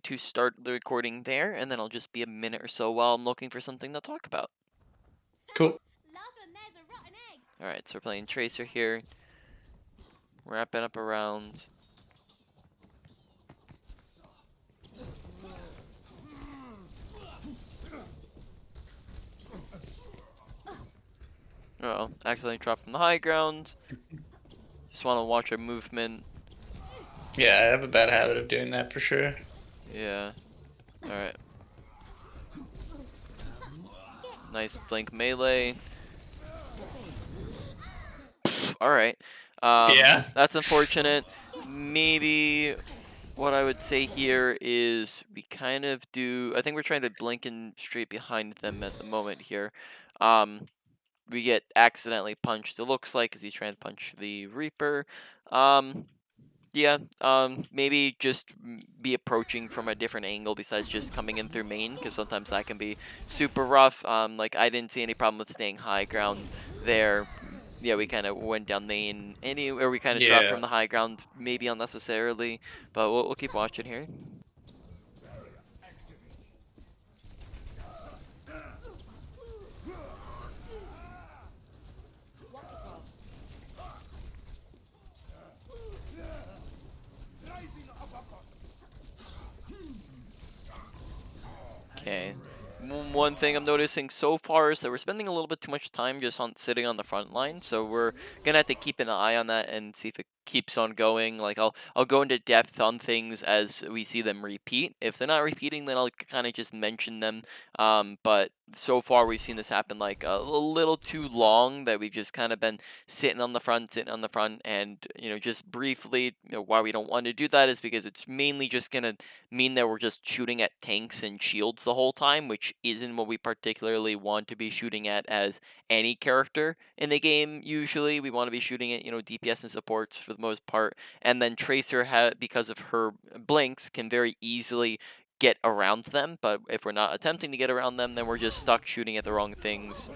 to start the recording there, and then I'll just be a minute or so while I'm looking for something to talk about. Cool. Alright, so we're playing Tracer here. Wrapping up around. Oh, accidentally dropped from the high ground. Just want to watch our movement. Yeah, I have a bad habit of doing that for sure. Yeah. Alright. Nice blink melee. Alright. Yeah. That's unfortunate. Maybe what I would say here is we kind of do... I think we're trying to blink in straight behind them at the moment here. We get accidentally punched, it looks like, because he's trying to punch the Reaper. Yeah, maybe just be approaching from a different angle besides just coming in through main, because sometimes that can be super rough. Like, I didn't see any problem with staying high ground there. Yeah, we kind of went down main anywhere. We kind of dropped from Yeah. the high ground, maybe unnecessarily, but we'll keep watching here. Okay. One thing I'm noticing so far is that we're spending a little bit too much time just on sitting on the front line, so we're gonna have to keep an eye on that and see if it keeps on going. Like, I'll go into depth on things as we see them repeat. If they're not repeating, then I'll kind of just mention them. But so far we've seen this happen like a little too long, that we've just kind of been sitting on the front, and just briefly, why we don't want to do that is because it's mainly just gonna mean that we're just shooting at tanks and shields the whole time, which isn't what we particularly want to be shooting at as any character in the game. Usually we want to be shooting at, DPS and supports for the most part. And then Tracer, because of her blinks, can very easily get around them, but if we're not attempting to get around them, then we're just stuck shooting at the wrong things.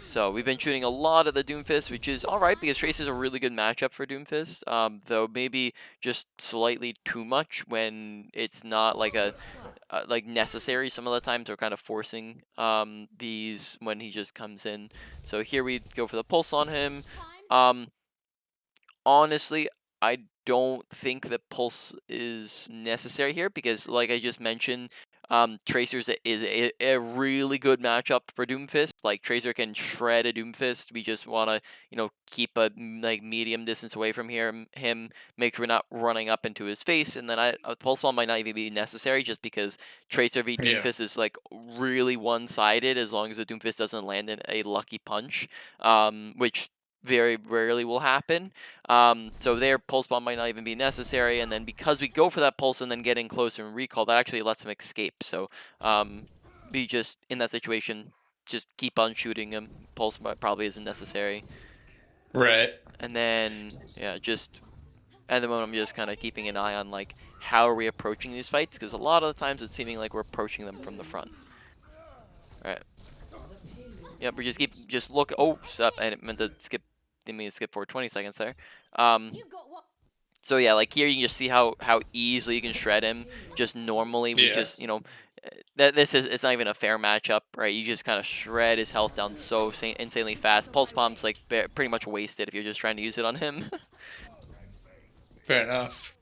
So we've been shooting a lot of the Doomfist, which is alright because Trace is a really good matchup for Doomfist, though maybe just slightly too much when it's not like like necessary. Some of the times we're kind of forcing these when he just comes in. So here we go for the pulse on him. Honestly, I don't think that pulse is necessary here because, like I just mentioned, Tracer's is a really good matchup for Doomfist. Like, Tracer can shred a Doomfist. We just want to, keep a like medium distance away from him, make sure we're not running up into his face, and then a pulse bomb might not even be necessary just because Tracer v Yeah. Doomfist is like really one-sided as long as the Doomfist doesn't land in a lucky punch, which very rarely will happen. So their pulse bomb might not even be necessary, and then because we go for that pulse and then getting closer and recall, that actually lets him escape. So we just, in that situation, just keep on shooting him. Pulse probably isn't necessary. Right. And then, yeah, just at the moment I'm just kind of keeping an eye on, like, how are we approaching these fights, because a lot of the times it's seeming like we're approaching them from the front. Alright. Yep, we just look. Oh, stop. I meant to skip. Didn't mean to skip forward 20 seconds there. So yeah, like here you can just see how easily you can shred him. Just normally we Yeah. just, it's not even a fair matchup, right? You just kind of shred his health down so insanely fast. Pulse bomb's like pretty much wasted if you're just trying to use it on him. Fair enough.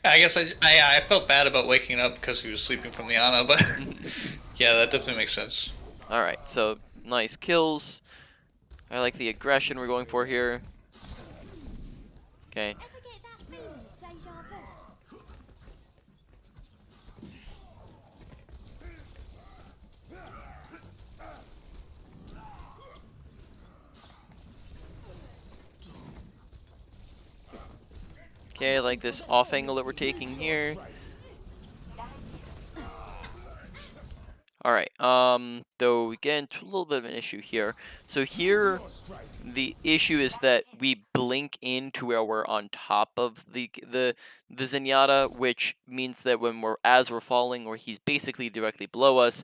I guess I felt bad about waking up because he was sleeping from the Ana, but yeah, that definitely makes sense. All right, so nice kills. I like the aggression we're going for here. Okay. Okay, I like this off angle that we're taking here. Alright, though we get into a little bit of an issue here. So here, the issue is that we blink into where we're on top of the Zenyatta, which means that as we're falling, or he's basically directly below us,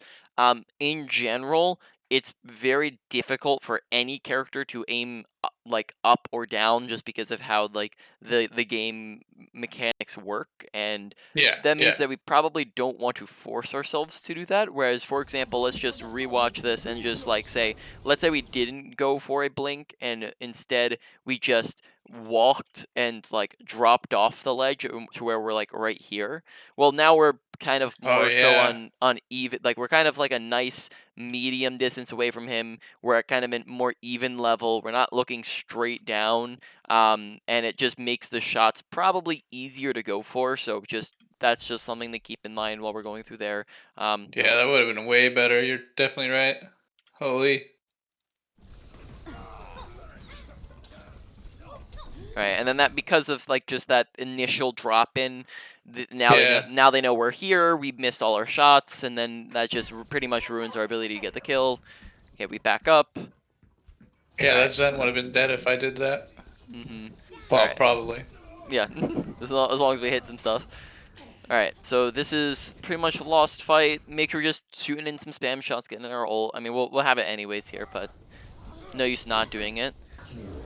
in general, it's very difficult for any character to aim like up or down just because of how like the game mechanics work, and Yeah, that means yeah. that we probably don't want to force ourselves to do that. Whereas, for example, let's just rewatch this and just like say, let's say we didn't go for a blink and instead we just walked and like dropped off the ledge to where we're like right here. Well, now we're kind of Oh more so yeah. on even, like we're kind of like a nice medium distance away from him. We're at kind of a more even level. We're not looking straight down, and it just makes the shots probably easier to go for. So just that's just something to keep in mind while we're going through there. You Yeah, know, that would have been way better. You're definitely right. Holy. right, and then that because of like just that initial drop in, Yeah. now they know we're here. We missed all our shots, and then that just pretty much ruins our ability to get the kill. Okay, we back up. Yeah, All right. that Zen would have been dead if I did that. All Well, right. probably. Yeah, as long as we hit some stuff. All right, so this is pretty much a lost fight. Make sure you're just shooting in some spam shots, getting in our ult. I mean, we'll have it anyways here, but no use not doing it.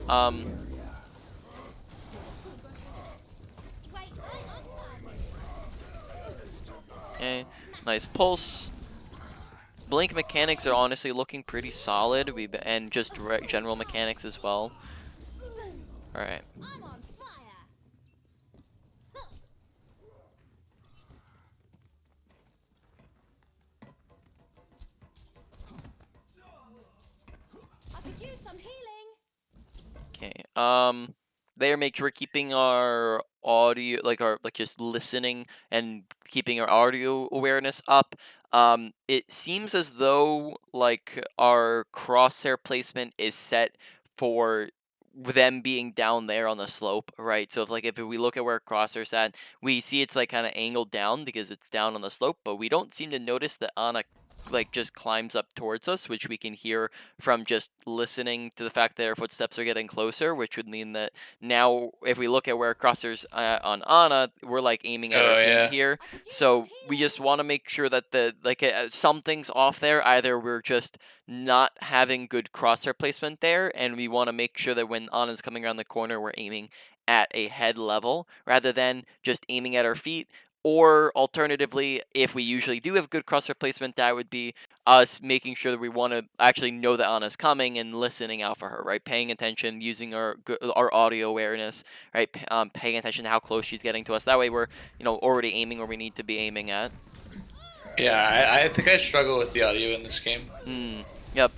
Um, okay, nice pulse. Blink mechanics are honestly looking pretty solid. And just general mechanics as well. All right. Okay. There, make sure we're keeping our audio, like our like just listening and keeping our audio awareness up. It seems as though like our crosshair placement is set for them being down there on the slope, right? So if we look at where crosshair's at, we see it's like kind of angled down because it's down on the slope, but we don't seem to notice that Ana like just climbs up towards us, which we can hear from just listening to the fact that our footsteps are getting closer, which would mean that now if we look at where crossers on Ana, we're like aiming at our Oh feet yeah. here. So we just want to make sure that something's off there. Either we're just not having good crosshair placement there, and we want to make sure that when Ana's coming around the corner, we're aiming at a head level rather than just aiming at our feet. Or alternatively, if we usually do have good crosshair placement, that would be us making sure that we want to actually know that Anna's coming and listening out for her, right? Paying attention, using our audio awareness, right? Paying attention to how close she's getting to us. That way, we're already aiming where we need to be aiming at. Yeah, I think I struggle with the audio in this game. Yep.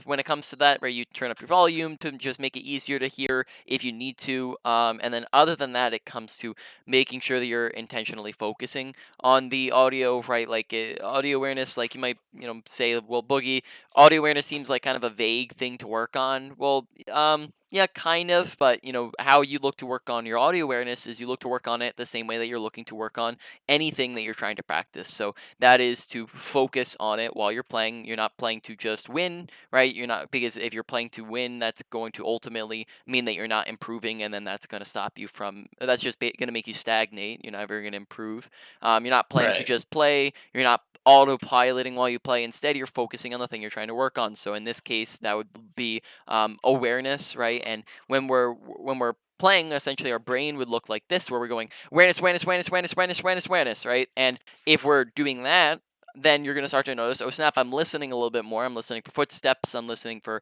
When it comes to that, where you turn up your volume to just make it easier to hear if you need to. And then other than that, it comes to making sure that you're intentionally focusing on the audio, right? Like audio awareness, like you might, say, well, Boogie, audio awareness seems like kind of a vague thing to work on. Well, yeah, kind of, but how you look to work on your audio awareness is you look to work on it the same way that you're looking to work on anything that you're trying to practice. So that is to focus on it while you're playing. You're not playing to just win, right? You're not, because if you're playing to win, that's going to ultimately mean that you're not improving, and then that's going to stop you from. That's just going to make you stagnate. You're never going to improve. You're not playing to Right. just play. You're not autopiloting while you play. Instead, you're focusing on the thing you're trying to work on. So in this case, that would be awareness, right? And when we're playing, essentially our brain would look like this, where we're going awareness, awareness, awareness, awareness, awareness, awareness, awareness, right? And if we're doing that, then you're gonna start to notice, oh snap, I'm listening a little bit more. I'm listening for footsteps. I'm listening for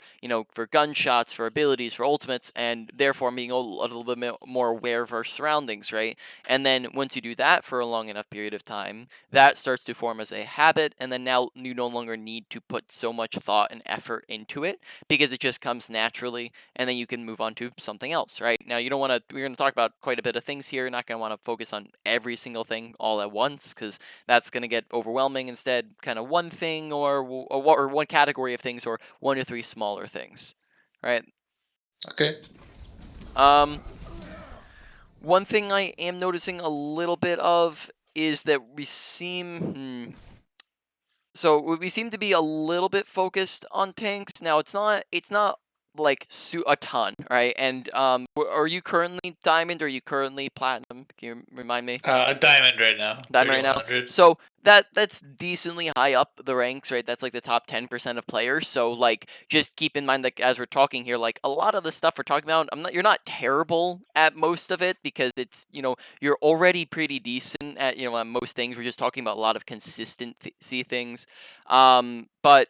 for gunshots, for abilities, for ultimates, and therefore I'm being a little bit more aware of our surroundings, right? And then once you do that for a long enough period of time, that starts to form as a habit, and then now you no longer need to put so much thought and effort into it because it just comes naturally, and then you can move on to something else, right? Now you don't want to. We're going to talk about quite a bit of things here. You're not going to want to focus on every single thing all at once because that's going to get overwhelming. Instead, kind of one thing or one category of things, or one or three smaller things, right? Okay. Um, One thing I am noticing a little bit of is that we seem. So we seem to be a little bit focused on tanks. Now it's not like a ton, right? And are you currently diamond or are you currently platinum? Can you remind me? Diamond right now. Diamond right now. 3100. So that's decently high up the ranks, right? That's like the top 10% of players. So like just keep in mind that as we're talking here, like a lot of the stuff we're talking about, you're not terrible at most of it because it's, you're already pretty decent at, at most things. We're just talking about a lot of consistency things. But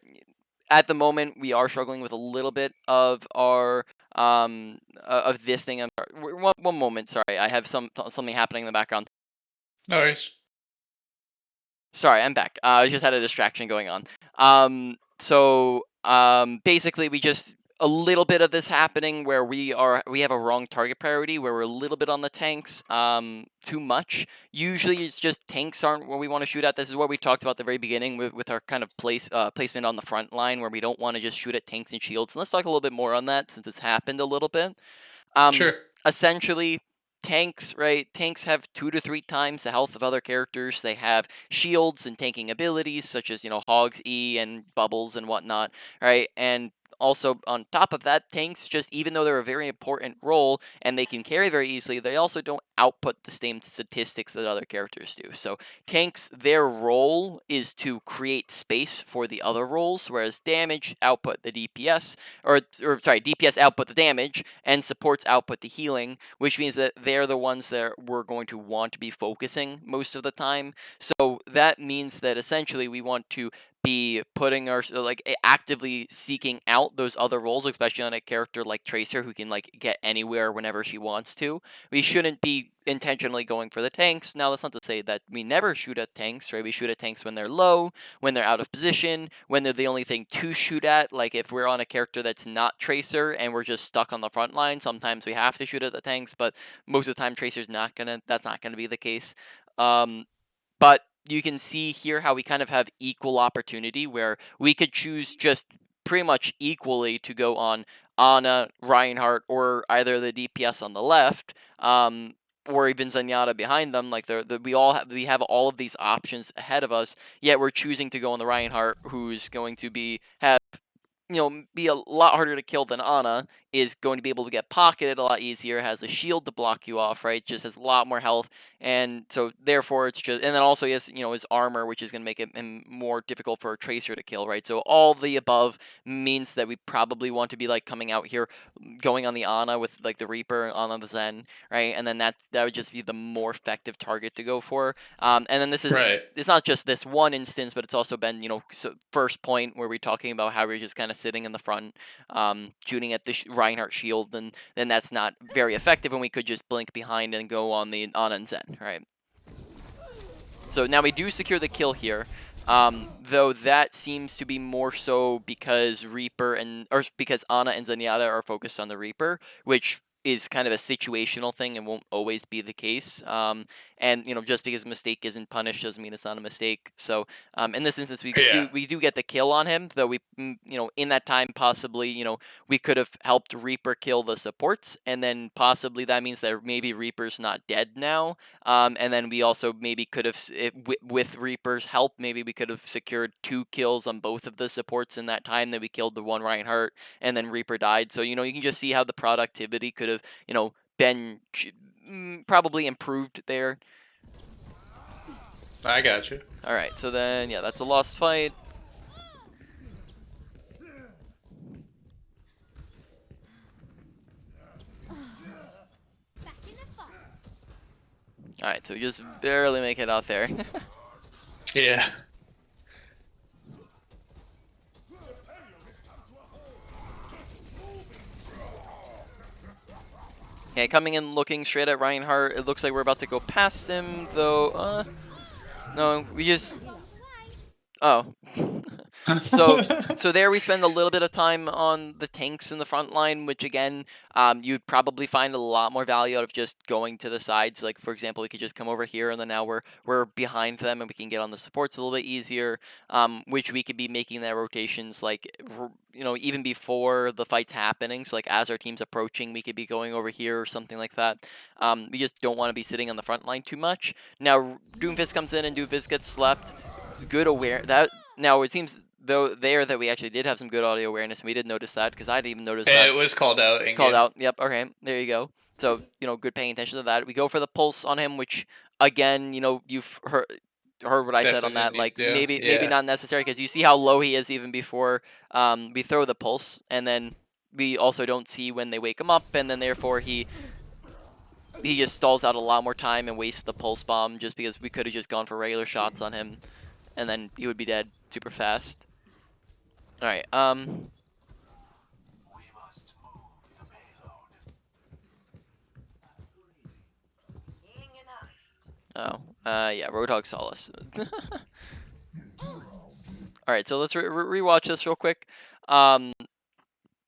at the moment we are struggling with a little bit of our of this thing. One moment, sorry. I have something happening in the background. No worries. Sorry, I'm back. I just had a distraction going on. Basically, we just a little bit of this happening where we have a wrong target priority where we're a little bit on the tanks too much. Usually it's just tanks aren't what we want to shoot at. This is what we talked about at the very beginning with our kind of placement on the front line where we don't want to just shoot at tanks and shields. And let's talk a little bit more on that since it's happened a little bit. Sure. Essentially, tanks, right? Tanks have 2 to 3 times the health of other characters. They have shields and tanking abilities such as, Hog's E and Bubbles and whatnot, right? And also on top of that, tanks just even though they're a very important role and they can carry very easily, they also don't output the same statistics that other characters do. So tanks, their role is to create space for the other roles, whereas damage output the DPS, or sorry, DPS output the damage and supports output the healing, which means that they're the ones that we're going to want to be focusing most of the time. So that means that essentially we want to be putting our actively seeking out those other roles, especially on a character like Tracer who can like get anywhere whenever she wants to. We shouldn't be intentionally going for the tanks. Now that's not to say that we never shoot at tanks, right? We shoot at tanks when they're low, when they're out of position, when they're the only thing to shoot at. Like if we're on a character that's not Tracer and we're just stuck on the front line, sometimes we have to shoot at the tanks, but most of the time that's not gonna be the case. Um, but you can see here how we kind of have equal opportunity where we could choose just pretty much equally to go on Ana, Reinhardt, or either the DPS on the left, or even Zenyatta behind them. Like we have all of these options ahead of us. Yet we're choosing to go on the Reinhardt, who's going to have be a lot harder to kill than Ana, is going to be able to get pocketed a lot easier, has a shield to block you off, right? Just has a lot more health, and so therefore it's just, and then also he has, his armor, which is going to make it more difficult for a Tracer to kill, right? So all the above means that we probably want to be like coming out here, going on the Ana with like the Reaper on the Zen, right? And then that would just be the more effective target to go for. And then Right. it's not just this one instance, but it's also been, first point where we're talking about how we're just kind of sitting in the front, shooting at the Reinhardt shield, and then that's not very effective, and we could just blink behind and go on the on Zen, right? So now we do secure the kill here, though that seems to be more so because because Ana and Zenyatta are focused on the Reaper, which is kind of a situational thing and won't always be the case. And just because a mistake isn't punished doesn't mean it's not a mistake. So in this instance, Yeah. we do get the kill on him, though in that time possibly we could have helped Reaper kill the supports, and then possibly that means that maybe Reaper's not dead now. And then we also maybe could have, with Reaper's help, maybe we could have secured 2 kills on both of the supports in that time that we killed the one Reinhardt, and then Reaper died. So, you can just see how the productivity could have, been probably improved there. I got you. All right, so then, yeah, that's a lost fight. All right, so we just barely make it out there. Yeah. Okay, coming in looking straight at Reinhardt. It looks like we're about to go past him, though. No, we just... Oh. So there we spend a little bit of time on the tanks in the front line, which again, you'd probably find a lot more value out of just going to the sides. Like for example, we could just come over here, and then now we're behind them, and we can get on the supports a little bit easier. Which we could be making that rotations like even before the fight's happening. So like as our team's approaching, we could be going over here or something like that. We just don't want to be sitting on the front line too much. Now Doomfist comes in, and Doomfist gets slept. Good aware that now it seems though there that we actually did have some good audio awareness, and we did notice that because I didn't even notice that. It was called out in Called game. out. Yep. Okay. There you go. So good paying attention to that. We go for the pulse on him, which again, you've heard. heard what I said on Definitely that. need Like to. maybe Yeah. not necessary because you see how low he is even before we throw the pulse, and then we also don't see when they wake him up, and then therefore he just stalls out a lot more time and wastes the pulse bomb just because we could have just gone for regular shots on him, and then he would be dead super fast. All right. Oh. Yeah. Roadhog saw us. All right. So let's rewatch this real quick. Um.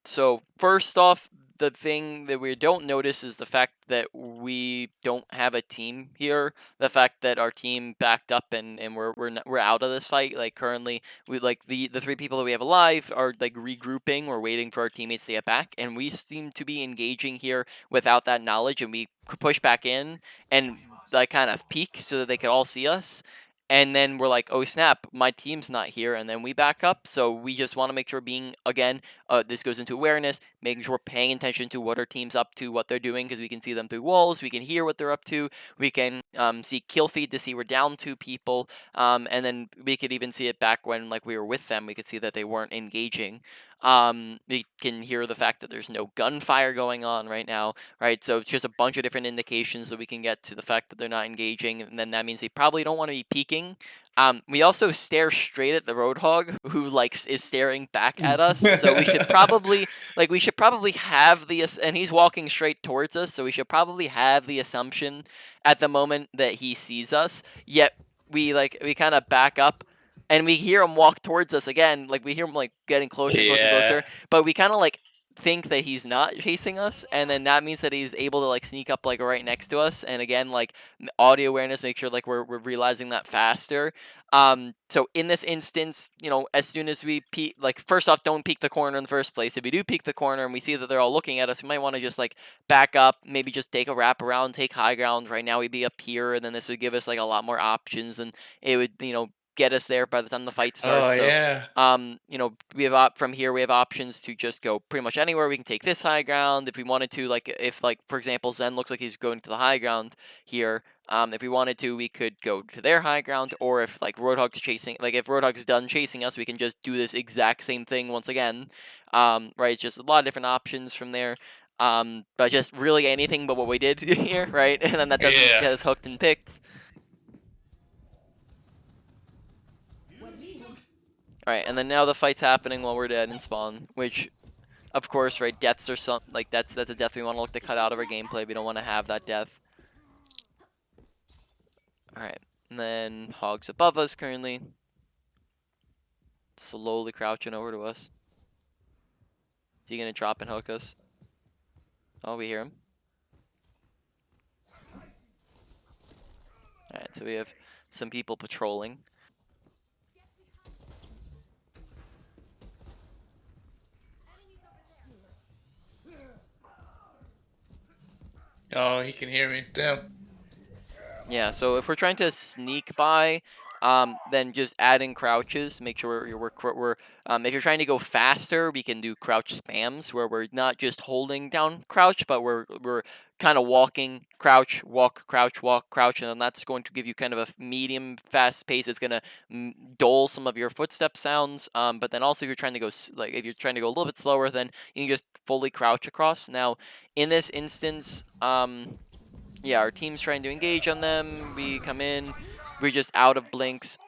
So first off, the thing that we don't notice is the fact that we don't have a team here. The fact that our team backed up and we're out of this fight. Like currently, we like the three people that we have alive are like regrouping. We're waiting for our teammates to get back, and we seem to be engaging here without that knowledge. And we push back in and like kind of peek so that they could all see us. And then we're like, oh snap, my team's not here, and then we back up. So we just want to make sure being again this goes into awareness, making sure we're paying attention to what our team's up to, what they're doing, because we can see them through walls, we can hear what they're up to, we can see kill feed to see we're down two people, and then we could even see it back when like we were with them, we could see that they weren't engaging. We can hear the fact that there's no gunfire going on right now, right? So it's just a bunch of different indications that we can get to the fact that they're not engaging, and then that means they probably don't want to be peeking. We also stare straight at the Roadhog, who like is staring back at us. So we should probably have and he's walking straight towards us. So we should probably have the assumption at the moment that he sees us. Yet we kind of back up, and we hear him walk towards us again. Like we hear him like getting closer and closer and Yeah. closer. But we kind of like think that he's not chasing us, and then that means that he's able to like sneak up like right next to us. And again, like audio awareness, make sure like we're realizing that faster. So in this instance, as soon as we peek, like first off, don't peek the corner in the first place. If we do peek the corner and we see that they're all looking at us, we might want to just like back up, maybe just take a wrap around, take high ground. Right now we'd be up here, and then this would give us like a lot more options, and it would get us there by the time the fight Oh starts. So yeah. we have from here we have options to just go pretty much anywhere. We can take this high ground if we wanted to. Like if like for example Zen looks like he's going to the high ground here. If we wanted to, we could go to their high ground, or if like Roadhog's chasing, like if Roadhog's done chasing us, we can just do this exact same thing once again. Right, it's just a lot of different options from there. But just really anything but what we did here, right? And then that doesn't Yeah. get us hooked and picked. All right, and then now the fight's happening while we're dead in spawn, which, of course, right, deaths are some like that's a death we want to look to cut out of our gameplay. We don't want to have that death. All right, and then Hog's above us currently, slowly crouching over to us. Is he gonna drop and hook us? Oh, we hear him. All right, so we have some people patrolling. Oh, he can hear me. Damn. Yeah, so if we're trying to sneak by, then just add in crouches. Make sure if you're trying to go faster, we can do crouch spams where we're not just holding down crouch, but we're kind of walking, crouch, walk, crouch, and then that's going to give you kind of a medium fast pace. It's gonna dull some of your footstep sounds. But then also if you're trying to go if you're trying to go a little bit slower, then you can just fully crouch across. Now, in this instance, yeah, our team's trying to engage on them. We come in. We're just out of blinks.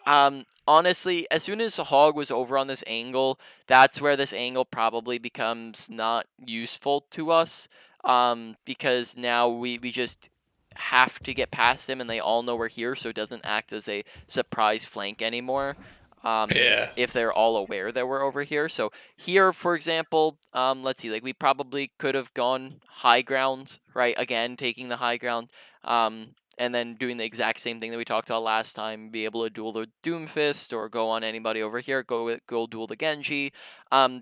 Honestly, as soon as Hog was over on this angle, that's where this angle probably becomes not useful to us. Because now we just have to get past him, and they all know we're here, so it doesn't act as a surprise flank anymore. Yeah. If they're all aware that we're over here. So here, for example, let's see, like we probably could have gone high ground, right? Again, taking the high ground, and then doing the exact same thing that we talked about last time, be able to duel the Doomfist or go on anybody over here, go duel the Genji.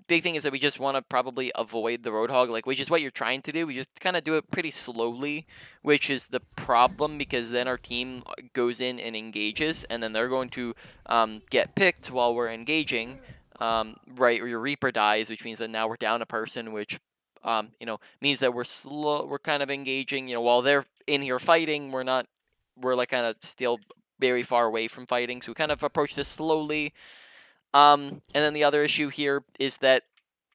Big thing is that we just want to probably avoid the Roadhog, like which is what you're trying to do. We just kind of do it pretty slowly, which is the problem because then our team goes in and engages, and then they're going to get picked while we're engaging, right, or your Reaper dies, which means that now we're down a person, which means that we're kind of engaging, while they're in here fighting, we're not, we're like kind of still very far away from fighting, so we kind of approach this slowly. And then the other issue here is that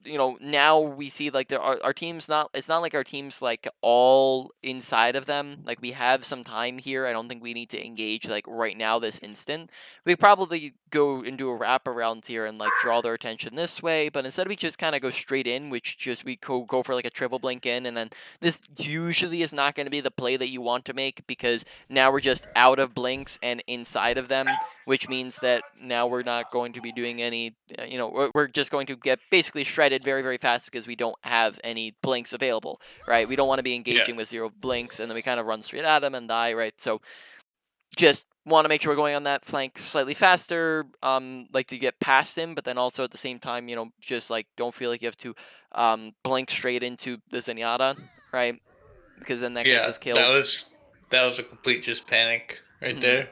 now we see like our team's not it's not like our team's like all inside of them. Like we have some time here. I don't think we need to engage like right now this instant. We probably go and do a wrap around here and like draw their attention this way, but instead we just kind of go straight in, which just we go for like a triple blink in, and then this usually is not going to be the play that you want to make, because now we're just out of blinks and inside of them, which means that now we're not going to be doing any, we're just going to get basically shredded very, very fast because we don't have any blinks available, right? We don't want to be Yeah. engaging with 0 blinks, and then we kind of run straight at them and die, right? So just want to make sure we're going on that flank slightly faster, like to get past him, but then also at the same time, just like don't feel like you have to blink straight into the Zenyatta, right? Because then that gets Yeah, us killed. that was a complete just panic right Mhm. there.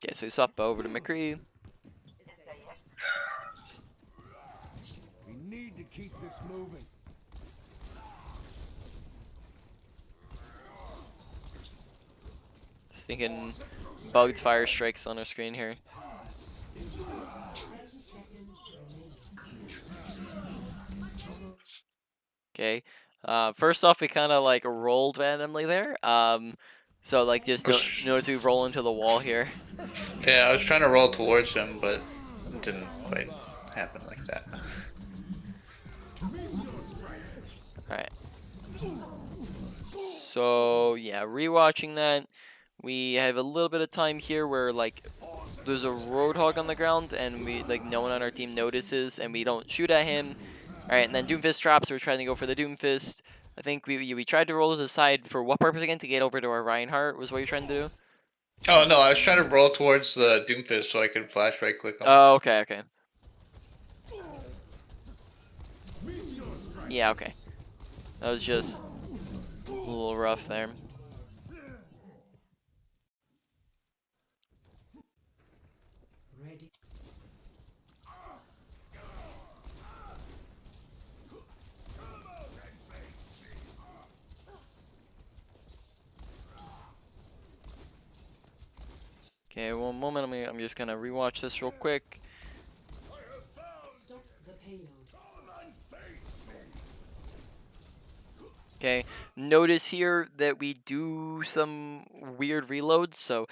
Okay, so we swap over to McCree. We need to keep this moving. Just thinking bugged fire strikes on our screen here. Okay. First off, we kind of like rolled randomly there. So like just notice we roll into the wall here. Yeah, I was trying to roll towards him, but it didn't quite happen like that. All right. So yeah, rewatching that, we have a little bit of time here where like there's a roadhog on the ground and we like no one on our team notices and we don't shoot at him. All right, and then Doomfist drops. So we're trying to go for the Doomfist. I think we tried to roll to the side for what purpose again? To get over to our Reinhardt was what you're trying to do. Oh no, I was trying to roll towards the Doomfist so I could flash right click him. Oh, okay, okay. Yeah, okay. That was just a little rough there. Okay, one moment. I'm just gonna rewatch this real quick. Okay, notice here that we do some weird reloads. So,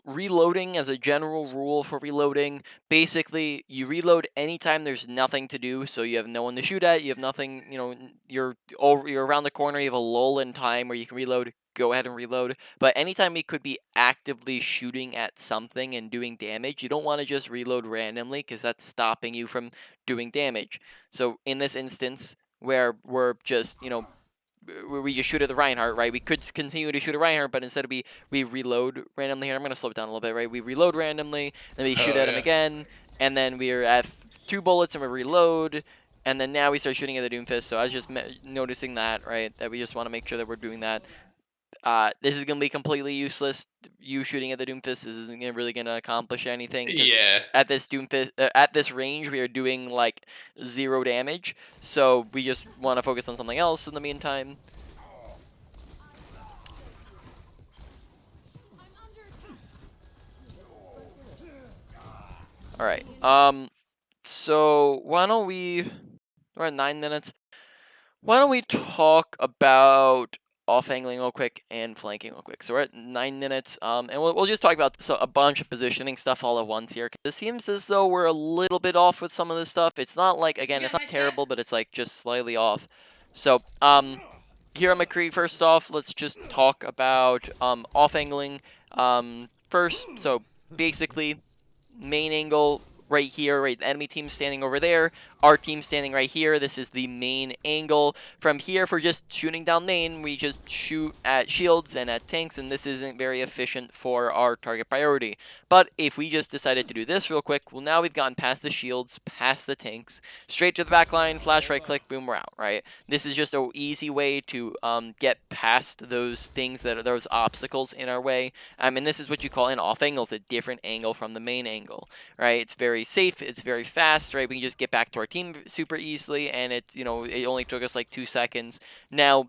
reloading as a general rule for reloading, basically you reload anytime there's nothing to do. So you have no one to shoot at, you have nothing, you're around the corner, you have a lull in time where you can reload. Go ahead and reload. But anytime we could be actively shooting at something and doing damage, you don't want to just reload randomly because that's stopping you from doing damage. So in this instance, where we're just, we just shoot at the Reinhardt, right? We could continue to shoot at Reinhardt, but instead we reload randomly here. I'm going to slow it down a little bit, right? We reload randomly, then we shoot Oh at him yeah. again, and then we're at 2 bullets and we reload, and then now we start shooting at the Doomfist. So I was just noticing that, right? That we just want to make sure that we're doing that. This is going to be completely useless. You shooting at the Doomfist isn't really going to accomplish anything, because Yeah. at this Doomfist, at this range, we are doing like 0 damage. So we just want to focus on something else in the meantime. All right. So why don't we're at 9 minutes. Why don't we talk about off angling real quick and flanking real quick? So we're at 9 minutes. And we'll just talk about a bunch of positioning stuff all at once here, because it seems as though we're a little bit off with some of this stuff. It's not like, again, it's not terrible, but it's like just slightly off. So here on McCree, first off, let's just talk about off angling first. So basically, main angle right here, right? The enemy team standing over there, our team standing right here. This is the main angle. From here, for just shooting down main, we just shoot at shields and at tanks, and this isn't very efficient for our target priority. But if we just decided to do this real quick, well, now we've gotten past the shields, past the tanks, straight to the back line, flash right click, boom, we're out, right? This is just an easy way to get past those things that are those obstacles in our way. And this is what you call an off angle. It's a different angle from the main angle, right? It's very safe. It's very fast, right? We can just get back to our team super easily, and it only took us like 2 seconds. Now,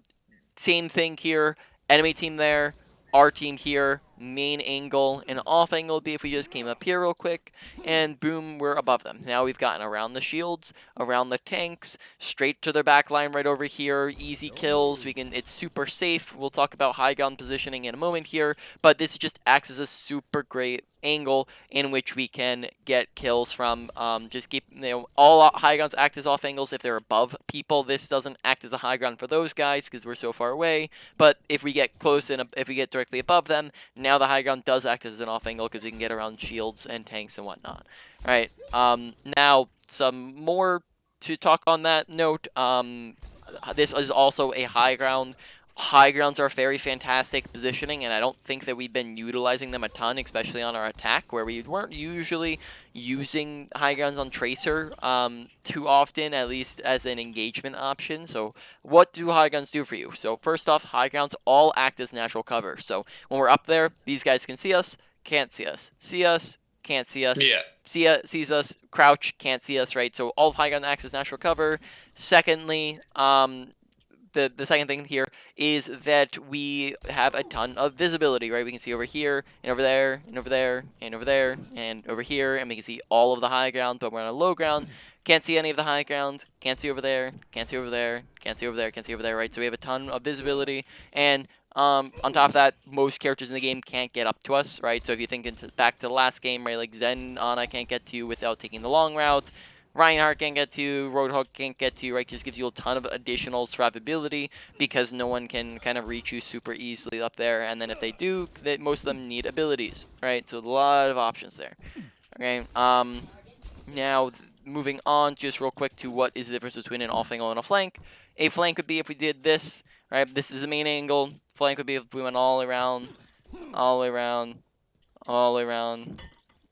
same thing here. Enemy team there. our team here, main angle, and off angle would be if we just came up here real quick, and boom, we're above them. Now we've gotten around the shields, around the tanks, straight to their back line right over here, easy kills, it's super safe. We'll talk about high ground positioning in a moment here, but this just acts as a super great angle in which we can get kills from. Just keep, all high grounds act as off angles if they're above people. This doesn't act as a high ground for those guys because we're so far away, but if we get close and if we get directly above them, now the high ground does act as an off angle because we can get around shields and tanks and whatnot. All right. Now some more to talk on that note. This is also a high ground. High grounds are very fantastic positioning, and I don't think that we've been utilizing them a ton, especially on our attack, where we weren't usually using high grounds on Tracer too often, at least as an engagement option. So what do high grounds do for you? So first off, high grounds all act as natural cover. So when we're up there, these guys can see us, can't see us. See us, can't see us. Yeah. Sees us, crouch, can't see us, right? So all of high ground acts as natural cover. Secondly, the second thing here is that we have a ton of visibility, right? We can see over here, and over there, and over there, and over there, and over here, and we can see all of the high ground, but we're on a low ground. Can't see any of the high ground, can't see over there, can't see over there, can't see over there, can't see over there, right? So we have a ton of visibility, and on top of that, most characters in the game can't get up to us, right? So if you think back to the last game, right, like Zen, Ana can't get to you without taking the long route. Reinhardt can't get to you, Roadhog can't get to you, right? Just gives you a ton of additional survivability because no one can kind of reach you super easily up there. And then if they do, most of them need abilities, right? So a lot of options there. Okay. Now moving on, just real quick to what is the difference between an off angle and a flank. A flank would be if we did this, right? This is the main angle. Flank would be if we went all around, all around, all around,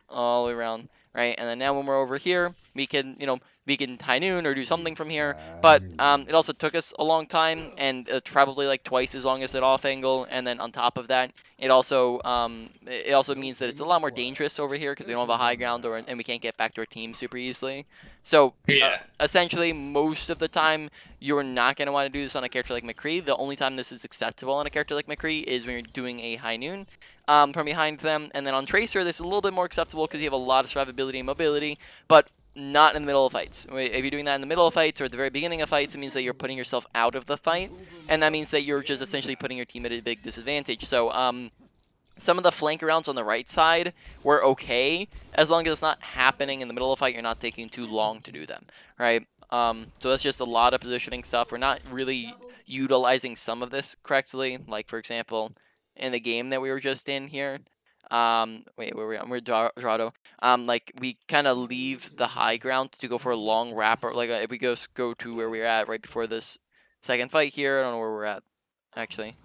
all the way around, right? And then now when we're over here, we can, we can high noon or do something from here. But it also took us a long time, and probably like twice as long as an off angle. And then on top of that, it also means that it's a lot more dangerous over here because we don't have a high ground, and we can't get back to our team super easily. So Yeah. essentially, most of the time, you're not going to want to do this on a character like McCree. The only time this is acceptable on a character like McCree is when you're doing a high noon. From behind them, and then on Tracer, this is a little bit more acceptable because you have a lot of survivability and mobility, but not in the middle of fights. If you're doing that in the middle of fights or at the very beginning of fights, it means that you're putting yourself out of the fight, and that means that you're just essentially putting your team at a big disadvantage. So, some of the flank rounds on the right side were okay, as long as it's not happening in the middle of a fight, you're not taking too long to do them, right? So that's just a lot of positioning stuff. We're not really utilizing some of this correctly, like for example, in the game that we were just in here. Wait, where we at? We're Dorado. Like we kind of leave the high ground to go for a long wrap, or like if we go to where we were at right before this second fight here. I don't know where we're at, actually.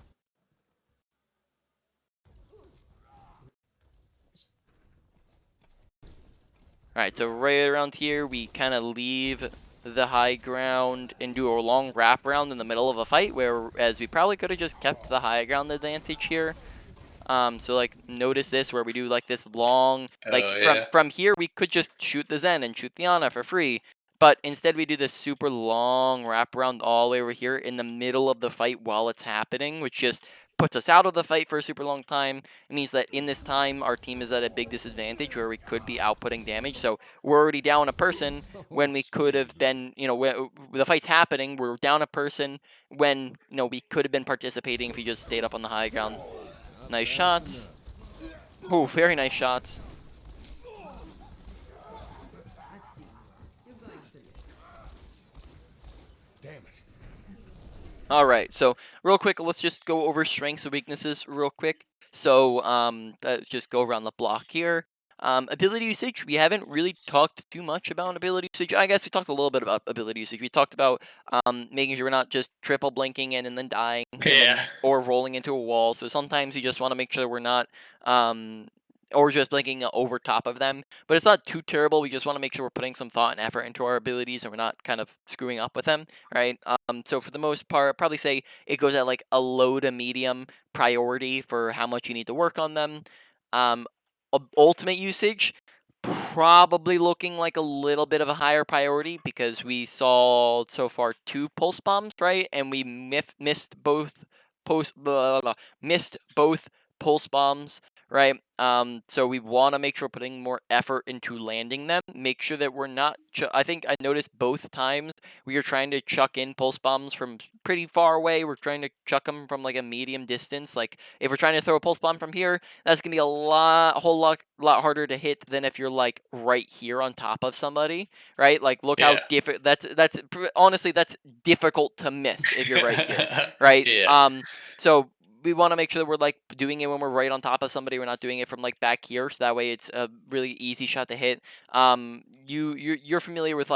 Alright, so right around here, we kind of leave the high ground and do a long wrap around in the middle of a fight, whereas we probably could have just kept the high ground advantage here. So like notice this where we do like this long, like Yeah. from here we could just shoot the Zen and shoot the Ana for free, but instead we do this super long wraparound all the way over here in the middle of the fight while it's happening, which just puts us out of the fight for a super long time. It means that in this time our team is at a big disadvantage where we could be outputting damage. So we're already down a person when we could have been, when the fight's happening, we're down a person when we could have been participating if we just stayed up on the high ground. Nice shots. Oh, very nice shots. Damn it. Alright, so real quick, let's just go over strengths and weaknesses real quick. So, let's just go around the block here. Ability usage, we haven't really talked too much about ability usage. I guess we talked a little bit about ability usage. We talked about making sure we're not just triple blinking in and then dying, Yeah. or rolling into a wall. So sometimes you just want to make sure we're not, or just blinking over top of them. But it's not too terrible. We just want to make sure we're putting some thought and effort into our abilities and we're not kind of screwing up with them, right? So for the most part, I'd probably say it goes at like a low to medium priority for how much you need to work on them. Ultimate usage, probably looking like a little bit of a higher priority because we saw so far 2 pulse bombs, right? And we missed both pulse bombs, right? So we want to make sure we're putting more effort into landing them. Make sure that we're not. I think I noticed both times we were trying to chuck in pulse bombs from pretty far away. We're trying to chuck them from like a medium distance. Like if we're trying to throw a pulse bomb from here, that's gonna be a whole lot harder to hit than if you're like right here on top of somebody, right? Like look how Yeah. honestly that's difficult to miss if you're right here, right? Yeah. So we want to make sure that we're like doing it when we're right on top of somebody. We're not doing it from like back here, so that way it's a really easy shot to hit. You're familiar with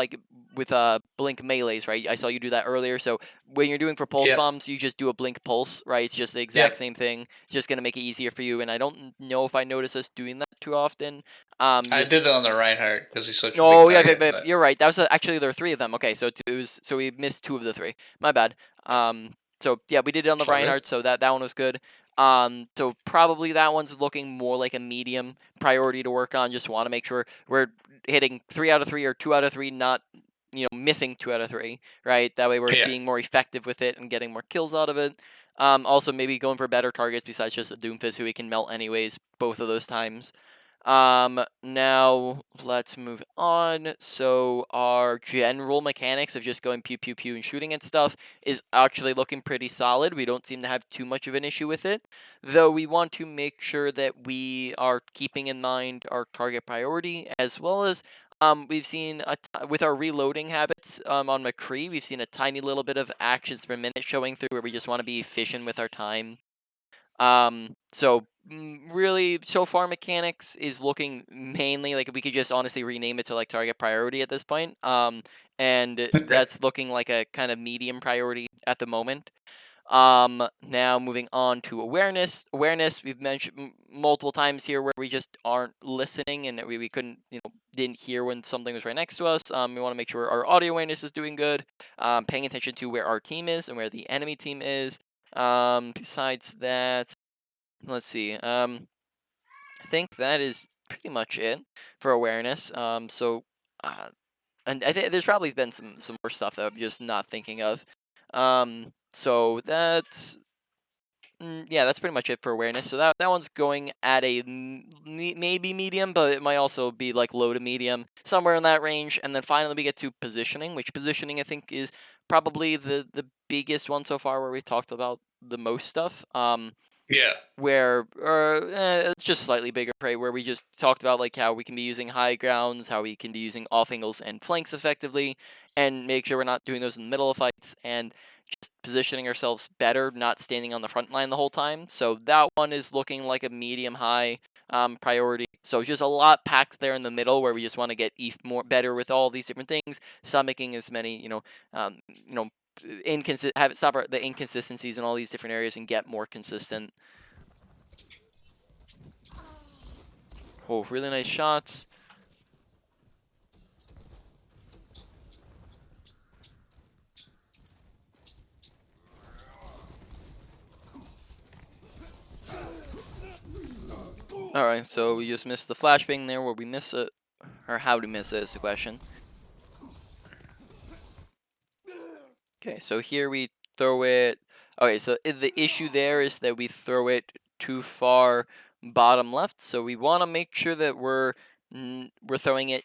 blink melees, right? I saw you do that earlier. So when you're doing for pulse Yep. bombs, you just do a blink pulse, right? It's just the exact Yep. same thing. It's just gonna make it easier for you. And I don't know if I notice us doing that too often. I Just did it on the Reinhardt because he's such a big Oh yeah, target. But you're right. That was actually there were three of them. Okay, so so we missed two of the three. My bad. So yeah, we did it on the it's all good. Reinhardt, so that one was good. So probably that one's looking more like a medium priority to work on. Just want to make sure we're hitting 3 out of 3 or 2 out of 3, not missing 2 out of 3, right? That way we're Yeah. being more effective with it and getting more kills out of it. Also maybe going for better targets besides just a Doomfist who we can melt anyways. Both of those times. Now let's move on. So our general mechanics of just going pew pew pew and shooting at stuff is actually looking pretty solid. We don't seem to have too much of an issue with it, though we want to make sure that we are keeping in mind our target priority as well as we've seen with our reloading habits on McCree, we've seen a tiny little bit of actions per minute showing through where we just want to be efficient with our time. Really, so far mechanics is looking mainly like we could just honestly rename it to like target priority at this point. And Okay. that's looking like a kind of medium priority at the moment. Now moving on to awareness. Awareness we've mentioned multiple times here where we just aren't listening and we couldn't, didn't hear when something was right next to us. We want to make sure our audio awareness is doing good. Paying attention to where our team is and where the enemy team is. Besides that, let's see. I think that is pretty much it for awareness. Uh, and I think there's probably been some more stuff that I'm just not thinking of. So that's yeah, that's pretty much it for awareness. So that one's going at a maybe medium, but it might also be like low to medium, somewhere in that range. And then finally we get to positioning, which positioning I think is probably the biggest one so far, where we've talked about the most stuff. Yeah. Where it's just slightly bigger prey, where we just talked about like how we can be using high grounds, how we can be using off angles and flanks effectively, and make sure we're not doing those in the middle of fights, and just positioning ourselves better, not standing on the front line the whole time. So that one is looking like a medium high priority. So just a lot packed there in the middle, where we just want to get more better with all these different things, stop making as many um, you know stop the inconsistencies in all these different areas and get more consistent. Oh, really nice shots. Alright, so we just missed the flashbang there. Where we miss it, or how to miss it is the question. Okay, so here we throw it. Okay, so the issue there is that we throw it too far bottom left. So we want to make sure that we're throwing it,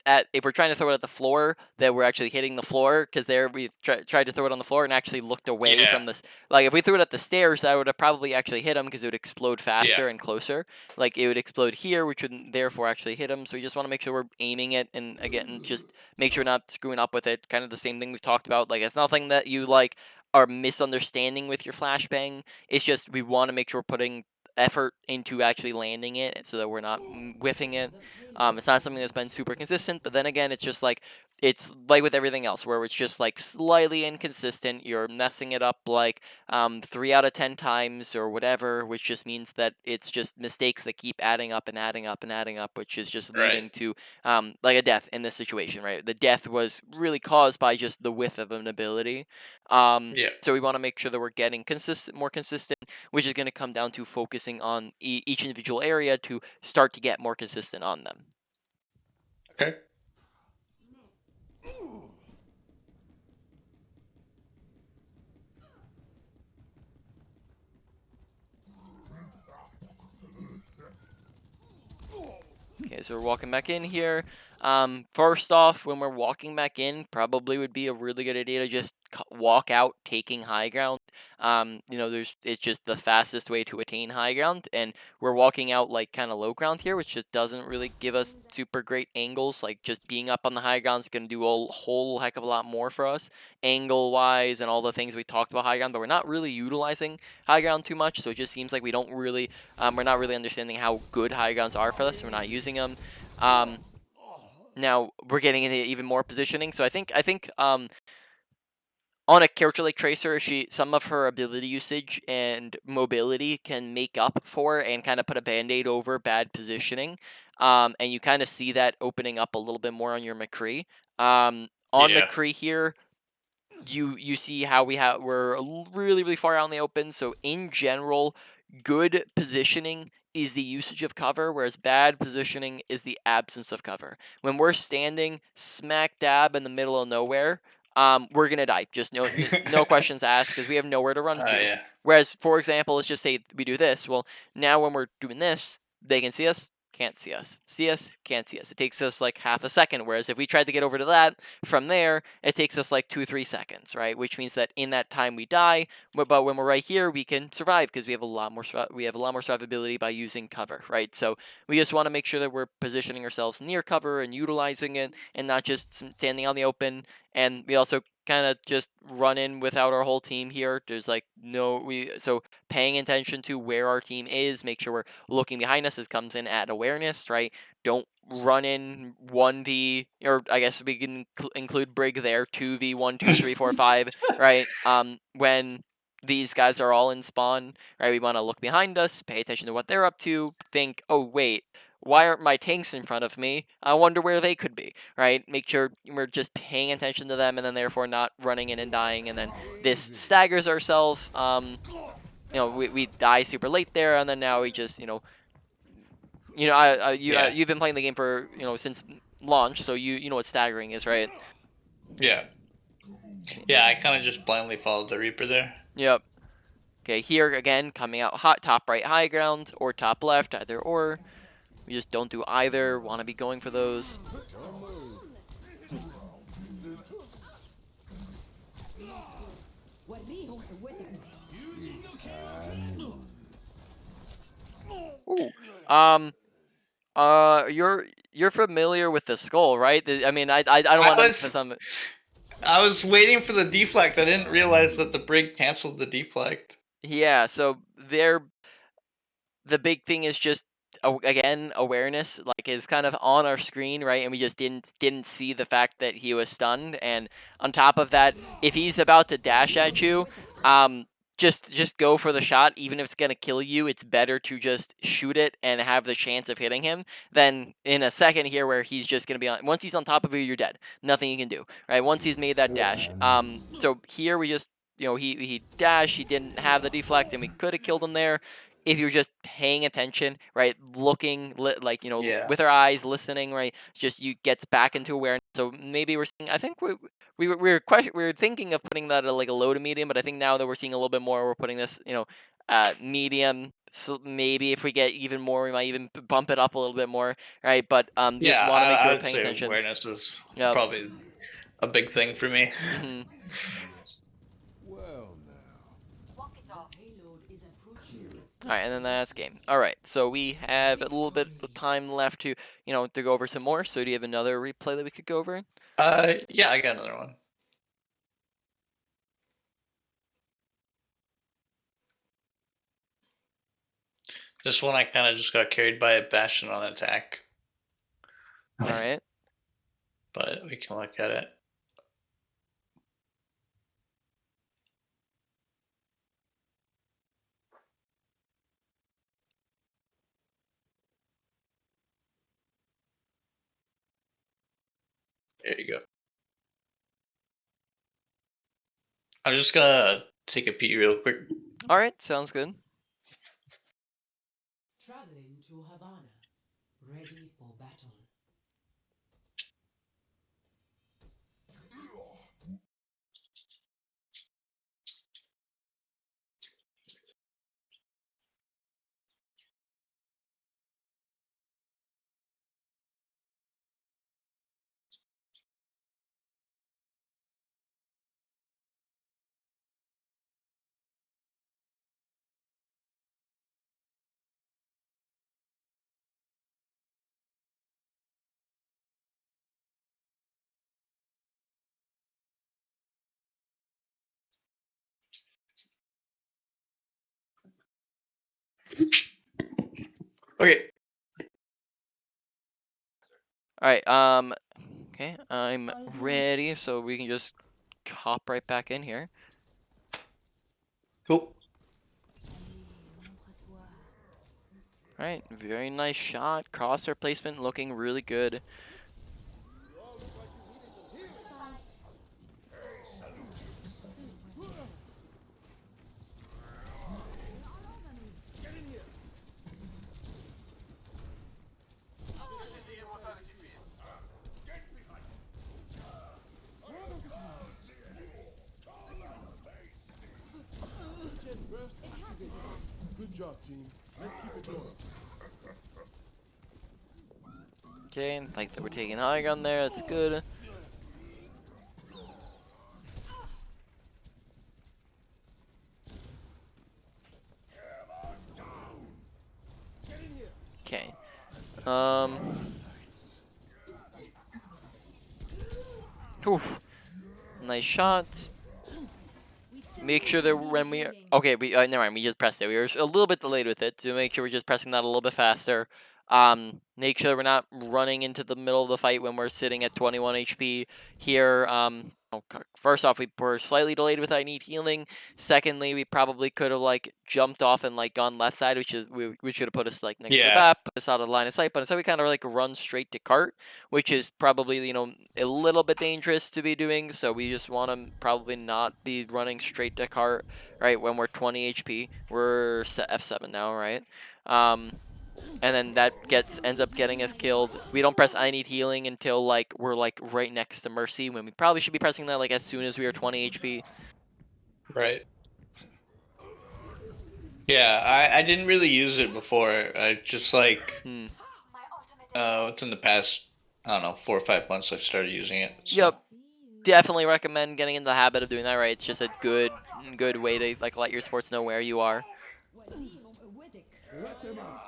at if we're trying to throw it at the floor, that we're actually hitting the floor. Because there we tried to throw it on the floor and actually looked away Yeah. from this. Like if we threw it at the stairs, I would have probably actually hit him because it would explode Yeah. faster and closer. Like it would explode here, which would therefore actually hit him. So we just want to make sure we're aiming it, and again, just make sure we're not screwing up with it. Kind of the same thing we've talked about. Like it's nothing that you like are misunderstanding with your flashbang. It's just we want to make sure we're putting effort into actually landing it so that we're not whiffing it. It's not something that's been super consistent, but then again, it's like with everything else where it's just like slightly inconsistent. You're messing it up like 3 out of 10 times or whatever, which just means that it's just mistakes that keep adding up and adding up and adding up, which is just Right. leading to like a death in this situation, right? The death was really caused by just the whiff of an ability. Yeah. So we want to make sure that we're getting more consistent, which is going to come down to focusing on each individual area to start to get more consistent on them. Okay. Okay, so we're walking back in here. First off, when we're walking back in, probably would be a really good idea to just walk out, taking high ground. It's just the fastest way to attain high ground, and we're walking out like kind of low ground here, which just doesn't really give us super great angles. Like just being up on the high ground is gonna do a whole heck of a lot more for us, angle wise, and all the things we talked about high ground. But we're not really utilizing high ground too much, so it just seems like we're not really understanding how good high grounds are for us. So we're not using them. Um, Now we're getting into even more positioning. So I think on a character like Tracer, some of her ability usage and mobility can make up for and kind of put a band-aid over bad positioning. And you kind of see that opening up a little bit more on your McCree. On Yeah. McCree here, you see how we're really far out in the open. So in general, good positioning is the usage of cover, whereas bad positioning is the absence of cover. When we're standing smack dab in the middle of nowhere, we're gonna die. Just no questions asked because we have nowhere to run to. Yeah. Whereas, for example, let's just say we do this. Well, now when we're doing this, they can see us, can't see us, see us, can't see us. It takes us like half a second. Whereas if we tried to get over to that from there, it takes us like 2-3 seconds, right? Which means that in that time we die, but when we're right here, we can survive because we have a lot more survivability by using cover, right? So we just want to make sure that we're positioning ourselves near cover and utilizing it, and not just standing on the open. And we also kind of just run in without our whole team here. There's like so paying attention to where our team is, make sure we're looking behind us. This comes in at awareness, right? Don't run in 1v, or I guess we can include Brig there, 2v 1 2 3 4 5, right? When these guys are all in spawn, right? We want to look behind us, pay attention to what they're up to, think, oh wait, why aren't my tanks in front of me? I wonder where they could be, right? Make sure we're just paying attention to them, and then therefore not running in and dying, and then this staggers ourselves. We die super late there, and then now we just Yeah. you've been playing the game for since launch, so you know what staggering is, right? Yeah. Yeah, I kind of just blindly followed the Reaper there. Yep. Okay, here again, coming out hot, top right high ground or top left, either or. We just don't do either. Want to be going for those. Ooh. Um. You're familiar with the skull, right? I mean, I don't I want to was some. I was waiting for the deflect. I didn't realize that the Brig canceled the deflect. Yeah. So the big thing is just again awareness, like is kind of on our screen, right? And we just didn't see the fact that he was stunned. And on top of that, if he's about to dash at you, um just go for the shot. Even if it's gonna kill you, it's better to just shoot it and have the chance of hitting him than in a second here where he's just gonna be on. Once he's on top of you, you're dead. Nothing you can do, right? Once he's made that dash. So here we just he dashed, he didn't have the deflect, and we could have killed him there if you're just paying attention, right? Looking, Yeah. with our eyes, listening, right? Just you gets back into awareness. So maybe we're seeing. I think we were thinking of putting that at like a low to medium, but I think now that we're seeing a little bit more, we're putting this, medium. So maybe if we get even more, we might even bump it up a little bit more, right? But Yeah, just want to make sure I we're would paying say attention. awareness is Yep. probably a big thing for me. Hmm. Well now. All right, and then that's game. All right, so we have a little bit of time left to go over some more. So do you have another replay that we could go over? Yeah, I got another one. This one I kind of just got carried by a Bastion on attack, All right. but we can look at it. There you go. I'm just gonna take a peek real quick. All right, sounds good. Traveling to Havana, ready for battle. Okay. All right. Okay. I'm ready, so we can just hop right back in here. Cool. All right. Very nice shot. Crosshair placement looking really good. Good job, team. Let's keep it going. Okay. Like that we're taking high gun there. That's good. Okay. Oof. Nice shots. Make sure that when we okay, we never mind. We just pressed it. We were a little bit delayed with it, so make sure we're just pressing that a little bit faster. Make sure we're not running into the middle of the fight when we're sitting at 21 HP here. First off, we were slightly delayed with I need healing. Secondly, we probably could have like jumped off and like gone left side, which should have put us like next to the Yeah. map, put us out of line of sight. But instead, we kind of like run straight to cart, which is probably a little bit dangerous to be doing. So we just want to probably not be running straight to cart, right? When we're 20 HP, we're F7 now, right? And then that ends up getting us killed. We don't press I need healing until like we're like right next to Mercy, when we probably should be pressing that like as soon as we are 20 HP. Right. Yeah, I didn't really use it before. I just like it's in the past, I don't know, 4 or 5 months I've started using it. So. Yep, definitely recommend getting into the habit of doing that, right? It's just a good way to like let your sports know where you are. Let them out.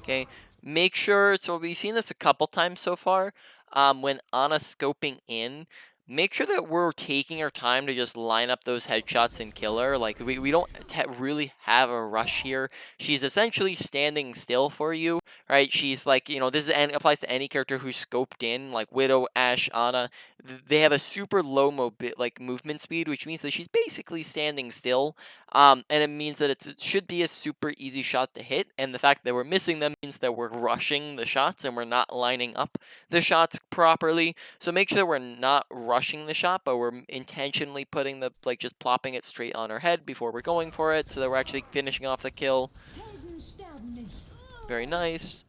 Okay, make sure, so we've seen this a couple times so far, when Ana scoping in, make sure that we're taking our time to just line up those headshots and kill her. Like, we don't really have a rush here. She's essentially standing still for you, right? She's like, this applies to any character who's scoped in, like Widow, Ashe, Ana. They have a super low movement speed, which means that she's basically standing still. And it means that it should be a super easy shot to hit, and the fact that we're missing them means that we're rushing the shots and we're not lining up the shots properly. So make sure we're not rushing the shot, but we're intentionally putting just plopping it straight on her head before we're going for it, so that we're actually finishing off the kill. Very nice.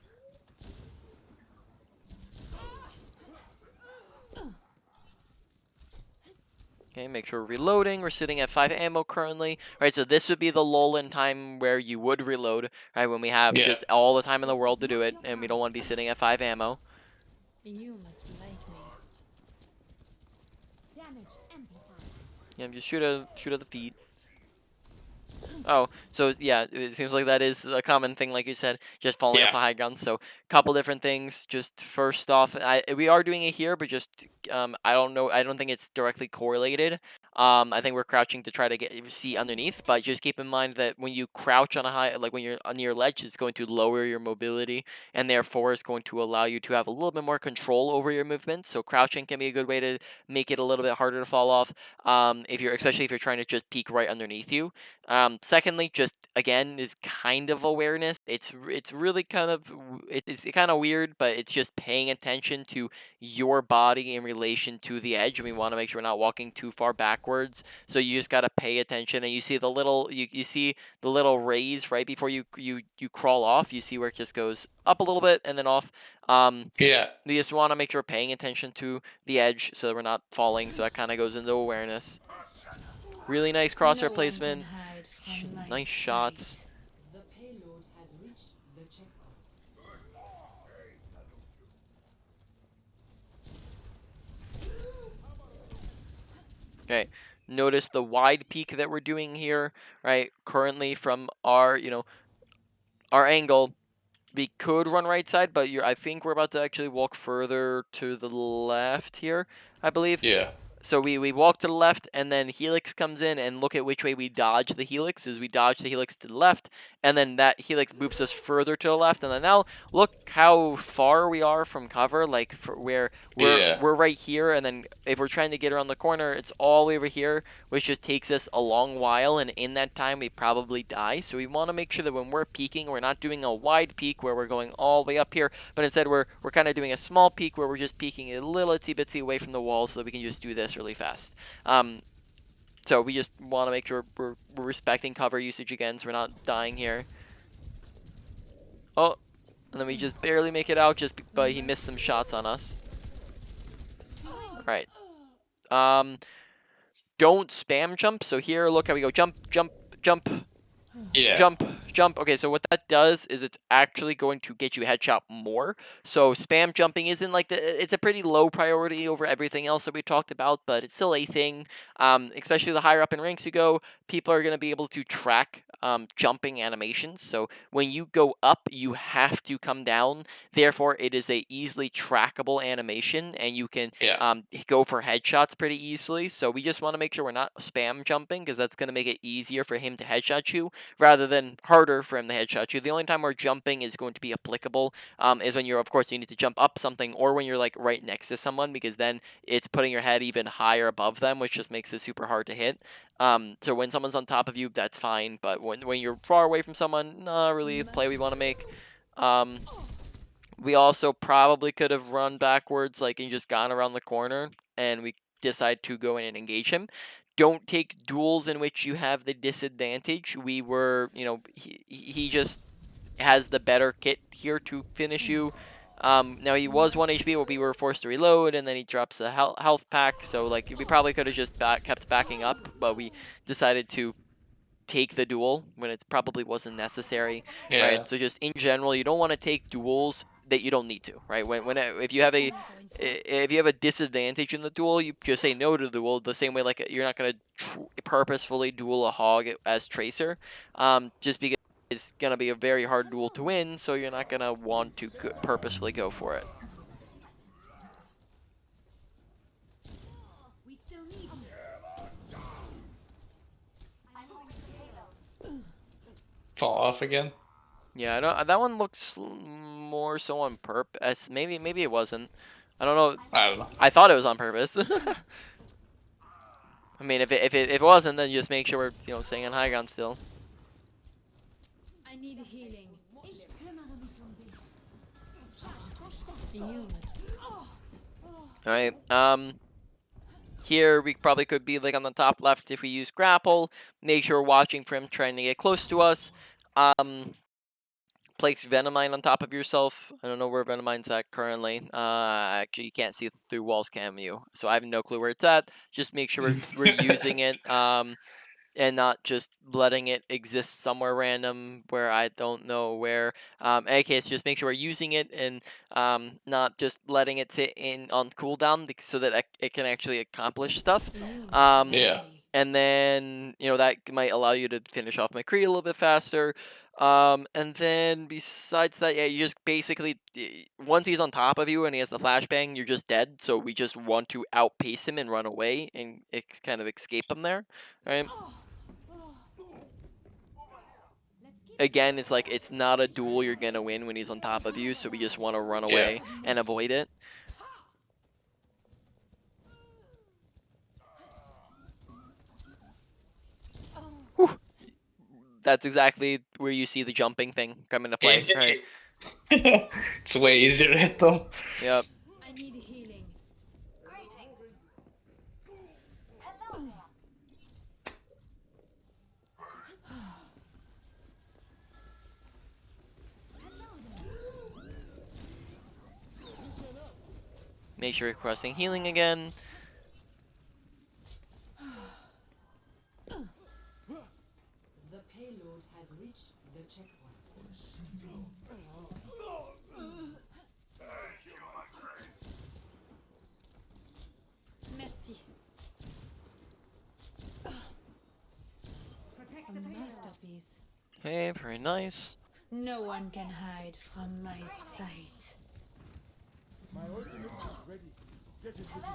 Okay, make sure we're reloading. We're sitting at 5 ammo currently. Right, so this would be the lull in time where you would reload, right, when we have just all the time in the world to do it, and we don't want to be sitting at 5 ammo. You must like me. Damage amplified. Yeah, just shoot at the feet. Oh, so yeah, it seems like that is a common thing, like you said, just falling off the high ground. So, couple different things. Just first off, we are doing it here, but just I don't know. I don't think it's directly correlated. I think we're crouching to try to see underneath, but just keep in mind that when you crouch on a high, like when you're on your ledge, it's going to lower your mobility, and therefore is going to allow you to have a little bit more control over your movement. So crouching can be a good way to make it a little bit harder to fall off. Especially if you're trying to just peek right underneath you. Secondly, just again is kind of awareness. It's really kind of it's kind of weird, but it's just paying attention to your body in relation to the edge. And we want to make sure we're not walking too far backwards. So you just gotta pay attention, and you see you see the little raise right before you crawl off. You see where it just goes up a little bit and then off. Yeah. You just want to make sure we're paying attention to the edge so that we're not falling. So that kind of goes into awareness. Really nice crosshair placement. Nice shots. The payload has reached the checkpoint. Okay. Notice the wide peak that we're doing here, right? Currently from our, our angle, we could run right side, but I think we're about to actually walk further to the left here, I believe. Yeah. So we walk to the left, and then Helix comes in, and look at which way we dodge the Helix. Is we dodge the Helix to the left, and then that Helix boops us further to the left, and then now look how far we are from cover. Like for where Yeah. we're right here, and then if we're trying to get around the corner, it's all the way over here, which just takes us a long while, and in that time we probably die. So we want to make sure that when we're peeking, we're not doing a wide peek where we're going all the way up here, but instead we're kind of doing a small peek where we're just peeking a little itsy bitsy away from the wall so that we can just do this really fast. So we just want to make sure we're respecting cover usage again, so we're not dying here. Oh, and then we just barely make it out, but he missed some shots on us. All right. Don't spam jump. So here, look how we go jump, jump, jump, Yeah. jump, jump. Okay, so what that does is it's actually going to get you headshot more. So spam jumping isn't like it's a pretty low priority over everything else that we talked about, but it's still a thing. Especially the higher up in ranks you go, people are going to be able to track jumping animations. So when you go up, you have to come down. Therefore, it is a easily trackable animation, and you can go for headshots pretty easily. So we just want to make sure we're not spam jumping, because that's going to make it easier for him to headshot you rather than harder for him to headshot you. The only time where jumping is going to be applicable is when you're, of course, you need to jump up something, or when you're like right next to someone, because then it's putting your head even higher above them, which just makes it super hard to hit. So when someone's on top of you, that's fine, but when you're far away from someone, not really a play we want to make. We also probably could have run backwards, like, and just gone around the corner, and we decide to go in and engage him. Don't take duels in which you have the disadvantage. We were, he just has the better kit here to finish you. Now he was 1 HP, but we were forced to reload, and then he drops a health pack, so like we probably could have just kept backing up, but we decided to take the duel when it probably wasn't necessary, right? So just in general, you don't want to take duels that you don't need to, right? If you have a disadvantage in the duel, you just say no to the duel. The same way, like, you're not gonna purposefully duel a hog as Tracer, just because it's gonna be a very hard duel to win. So you're not gonna want to purposefully go for it. We still need you. Fall off again. Yeah, I don't. That one looks more so on purpose. Maybe it wasn't. I don't know. I don't know. I thought it was on purpose. I mean, if it wasn't, then just make sure we're staying on high ground still. I need healing. You must. All right. Here we probably could be like on the top left if we use grapple. Make sure we're watching for him trying to get close to us. Place Venomine on top of yourself. I don't know where Venomine's at currently. Actually, you can't see it through Wall's Cameo, so I have no clue where it's at. Just make sure we're using it. And not just letting it exist somewhere random where I don't know where. In any case, just make sure we're using it, and not just letting it sit on cooldown so that it can actually accomplish stuff. Yeah. And then that might allow you to finish off McCree a little bit faster. And then besides that, yeah, you just basically, once he's on top of you and he has the flashbang, you're just dead. So we just want to outpace him and run away and kind of escape him there, right? Again, it's like it's not a duel you're gonna win when he's on top of you, so we just want to run away and avoid it. Whew. That's exactly where you see the jumping thing come into play, right? It's way easier to hit them. Yep. I need healing. Make sure you're requesting healing again. The payload has reached the checkpoint. Merci. Protect A the payload. masterpiece. Okay, very nice. No one can hide from my sight. My ultimate is ready. Get in position.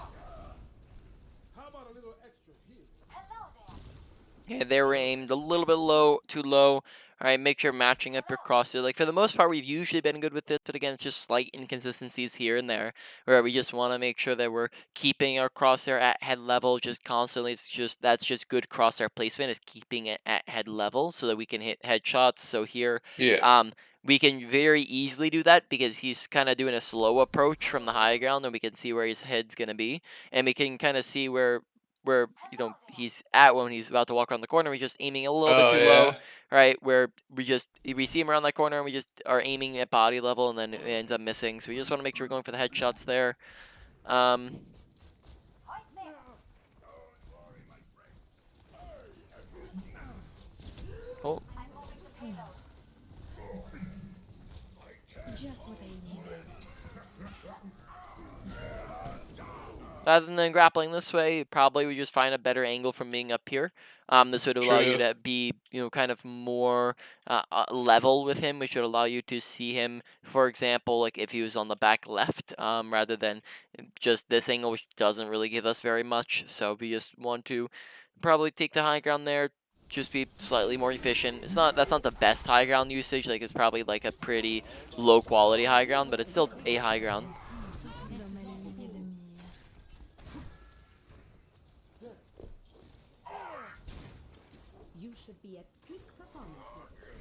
Yeah, they were aimed a little bit low, too low. All right, make sure matching up your crosshair. Like for the most part, we've usually been good with this, but again, it's just slight inconsistencies here and there, where we just want to make sure that we're keeping our crosshair at head level just constantly. It's just that's just good crosshair placement is keeping it at head level so that we can hit headshots. So here, Yeah. we can very easily do that because he's kind of doing a slow approach from the high ground, and we can see where his head's gonna be, and we can kind of see where he's at when he's about to walk around the corner. We're just aiming a little bit Oh too low, yeah. right? Where we see him around that corner and we just are aiming at body level and then it ends up missing. So we just want to make sure we're going for the headshots there. Oh, Just what I needed. rather than grappling this way, probably we just find a better angle from being up here. This would allow you True. to be, kind of more level with him, which would allow you to see him, for example, like if he was on the back left, rather than just this angle, which doesn't really give us very much. So we just want to probably take the high ground there, just be slightly more efficient. That's not the best high ground usage. Like it's probably like a pretty low quality high ground, but it's still a high ground. Dans ma lignée de mire. You should be at peak performance.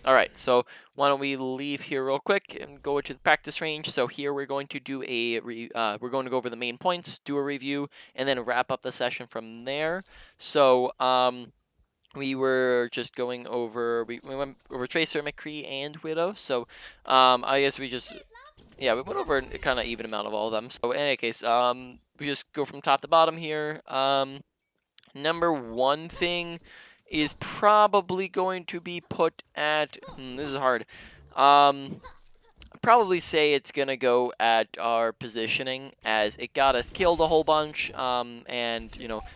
All right, so why don't we leave here real quick and go to the practice range. So here we're going to do we're going to go over the main points, do a review, and then wrap up the session from there. So we were just going over we went over Tracer, McCree, and Widow. So I guess we went over a kind of even amount of all of them. So in any case, we just go from top to bottom here. Number one thing is probably going to be put at. This is hard. I'd probably say it's gonna go at our positioning, as it got us killed a whole bunch. And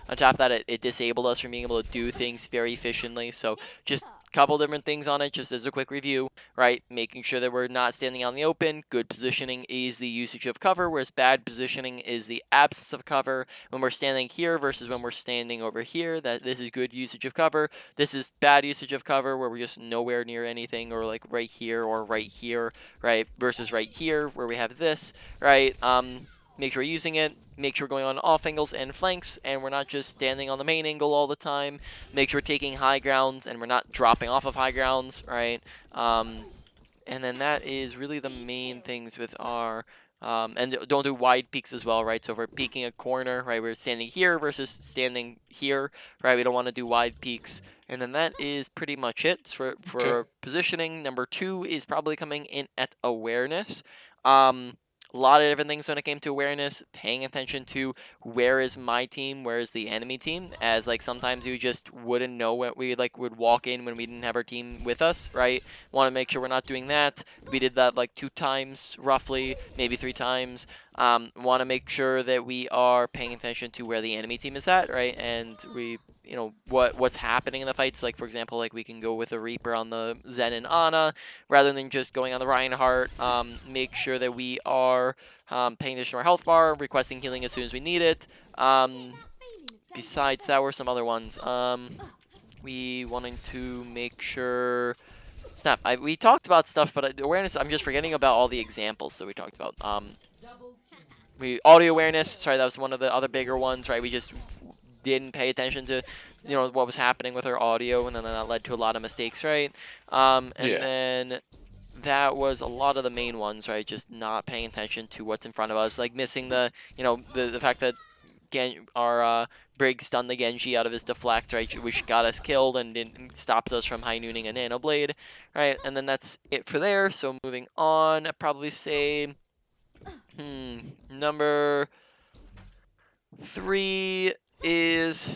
on top of that, it disabled us from being able to do things very efficiently. So just couple different things on it just as a quick review, right? Making sure that we're not standing out in the open. Good positioning is the usage of cover, whereas bad positioning is the absence of cover. When we're standing here versus when we're standing over here, that this is good usage of cover. This is bad usage of cover where we're just nowhere near anything, or like right here or right here, right? Versus right here where we have this, right? Make sure we're using it. Make sure we're going on off angles and flanks, and we're not just standing on the main angle all the time. Make sure we're taking high grounds and we're not dropping off of high grounds, right? And then that is really the main things with our and don't do wide peaks as well, right? So if we're peeking a corner, right, we're standing here versus standing here, right? We don't want to do wide peaks. And then that is pretty much it for Okay. positioning. Number two is probably coming in at awareness. A lot of different things when it came to awareness, paying attention to where is my team, where is the enemy team, as like sometimes you just wouldn't know when we would walk in when we didn't have our team with us, right? Want to make sure we're not doing that. We did that like 2 times roughly, maybe 3 times. Want to make sure that we are paying attention to where the enemy team is at, right? And we what's happening in the fights. Like for example, like we can go with a Reaper on the Zen and Ana rather than just going on the Reinhardt. Make sure that we are paying attention to our health bar, requesting healing as soon as we need it. Besides that were some other ones. We wanting to make sure. Snap. We talked about stuff, but awareness. I'm just forgetting about all the examples that we talked about. Audio awareness. Sorry, that was one of the other bigger ones, right? We just didn't pay attention to, what was happening with our audio, and then that led to a lot of mistakes, right? And Yeah. then that was a lot of the main ones, right? Just not paying attention to what's in front of us, like missing the fact that our Brig stunned the Genji out of his deflect, right, which got us killed and stopped us from high nooning a Nano Blade, right? And then that's it for there. So moving on, I'd probably say, number 3 is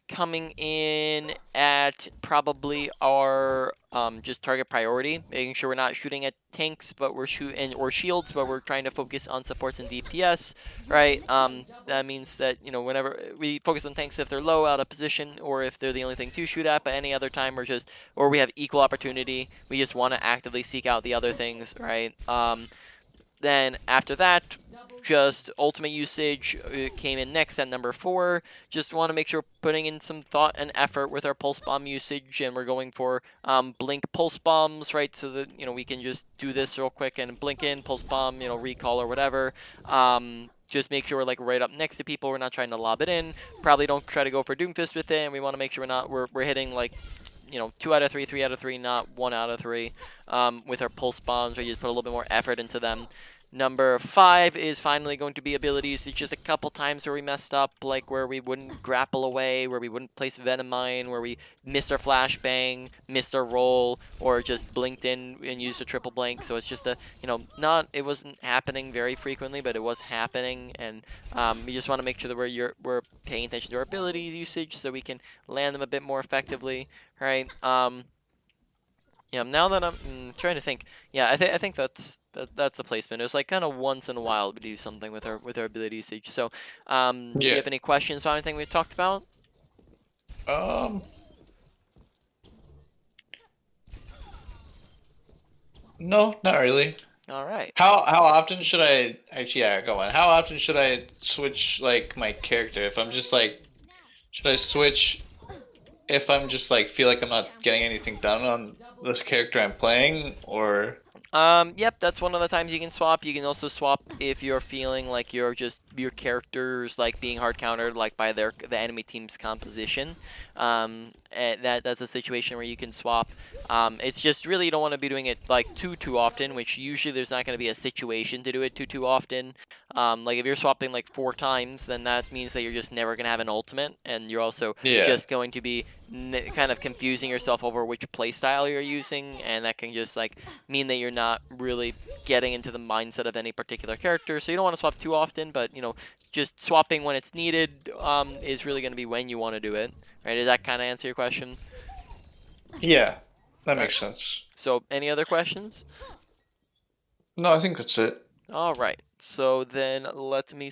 coming in at probably our just target priority, making sure we're not shooting at tanks, but we're shooting or shields, but we're trying to focus on supports and DPS, right? That means that whenever we focus on tanks if they're low out of position or if they're the only thing to shoot at, but any other time or we have equal opportunity, we just want to actively seek out the other things, right? Then after that, just ultimate usage came in next at number 4. Just want to make sure we're putting in some thought and effort with our pulse bomb usage, and we're going for blink pulse bombs, right? So that we can just do this real quick and blink in pulse bomb, recall or whatever. Just make sure we're like right up next to people. We're not trying to lob it in. Probably don't try to go for Doomfist with it, and we want to make sure we're hitting like 2 out of 3, 3 out of 3, not 1 out of 3 with our pulse bombs. We just put a little bit more effort into them. Number 5 is finally going to be abilities. It's just a couple times where we messed up, like where we wouldn't grapple away, where we wouldn't place Venom Mine, where we missed our flashbang, missed our roll, or just blinked in and used a triple blank. So it's just it wasn't happening very frequently, but it was happening, and we just want to make sure that we're paying attention to our abilities usage so we can land them a bit more effectively, right? Yeah, now that I'm trying to think, yeah, I think that's the placement. It was like kind of once in a while we do something with our ability usage. So, do you Yeah. have any questions about anything we talked about? No, not really. All right. How often should I actually? Yeah, go on. How often should I switch like my character? If I'm just like, should I switch if I'm just like feel like I'm not getting anything done on this character I'm playing, or Yep, that's one of the times you can swap. You can also swap if you're feeling like your character's like being hard countered like by the enemy team's composition. And that's a situation where you can swap. It's just really you don't want to be doing it like too often, which usually there's not going to be a situation to do it too often. Like if you're swapping like 4 times, then that means that you're just never going to have an ultimate, and you're also yeah, just going to be kind of confusing yourself over which playstyle you're using, and that can just like mean that you're not really getting into the mindset of any particular character. So you don't want to swap too often, but just swapping when it's needed is really going to be when you want to do it, right? Did that kind of answer your question? yeah, that Right. makes sense. So any other questions? No, I think that's it. All right. So then let me